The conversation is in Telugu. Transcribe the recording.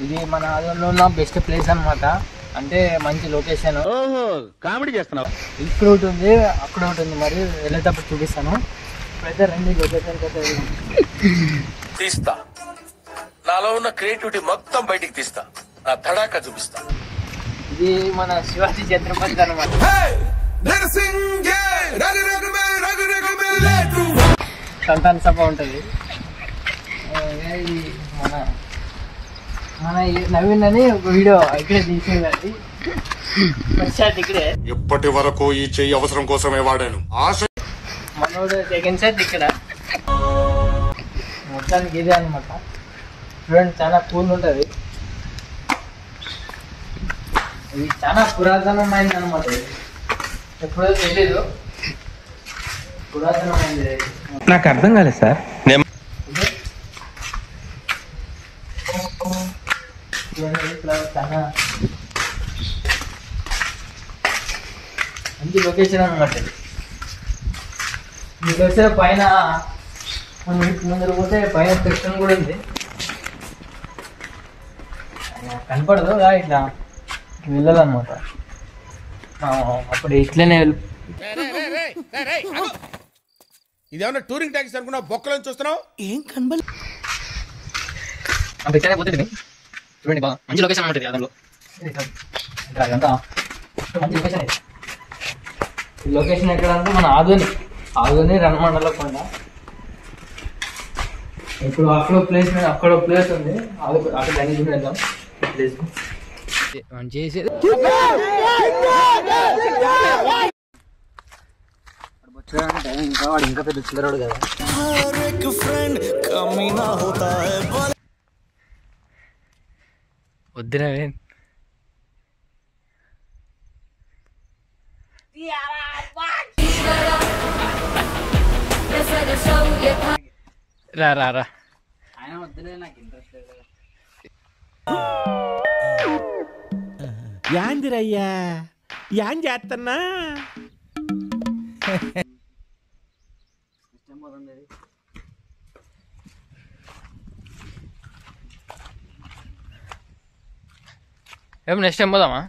ఇది మన ఆదంలో ఉన్న బెస్ట్ ప్లేస్ అన్నమాట. అంటే మంచి లొకేషన్. కామెడీ చేస్తున్నావు. ఇక్కడ ఒకటి ఉంది, అక్కడ ఒకటి ఉంది. మరి వెళ్ళేటప్పుడు చూపిస్తాను. ఇప్పుడైతే రండి లొకేషన్ తీస్తా. నాలో ఉన్న క్రియేటివిటీ మొత్తం బయటికి తీస్తా. నా తడాక చూపిస్తా. ఇది మన శివాజీ ఛత్రపతి అనమాట. సంతాన సభ ఉంటుంది. మన మన నవీన్ అని ఒక వీడియో ఇక్కడే తీసేదండి. ఇక్కడే ఇప్పటి వరకు ఈ చెయ్యి అవసరం కోసమే వాడాను. మనోడు సెకండ్ సెట్ ఇక్కడ మొత్తానికి ఇదే అనమాట. చూడండి చాలా కూల్ ఉంటుంది. ఇది చాలా పురాతనమైంది అనమాట. ఎప్పుడో తెలీదు, పురాతనమైంది. నాకు అర్థం కాలేదు సార్. చాలా మంచి లొకేషన్ అనమాట. మీకు వచ్చే పైన ముందర పోతే పైన సెక్షన్ కూడా ఉంది. కనపడదు ఇట్లా వెళ్ళాలన్నమాట. అప్పుడు ఇట్లనే ఇదేమన్నా టూరింగ్ ట్యాక్సీ అనుకున్నా బొక్కలను చూస్తున్నావు. ఏం కనబడి ఇట్లనే పోతుంది. చూడండి బాగా మంచి లొకేషన్ అనమాట. అదంలో అదంతా మంచి లొకేషన్. ఈ లొకేషన్ ఎక్కడ అంటే మన ఆదోని రణమండల కొండ. ఇప్పుడు అక్కడ ప్లేస్ ఉంది. అక్కడ దానికి వెళ్దాం. ప్లేస్ చేసేది ఇంకా వాడు ఇంకా పెద్ద చిల్లరాడు కదా. వద్దురా రా రా రా. ఆయన వద్దులే, నాకు ఇంట్రెస్ట్ లేదు. యాందిరయ్యా యాన్ చేస్తున్నా. నెక్స్ట్ టైం పోదామా?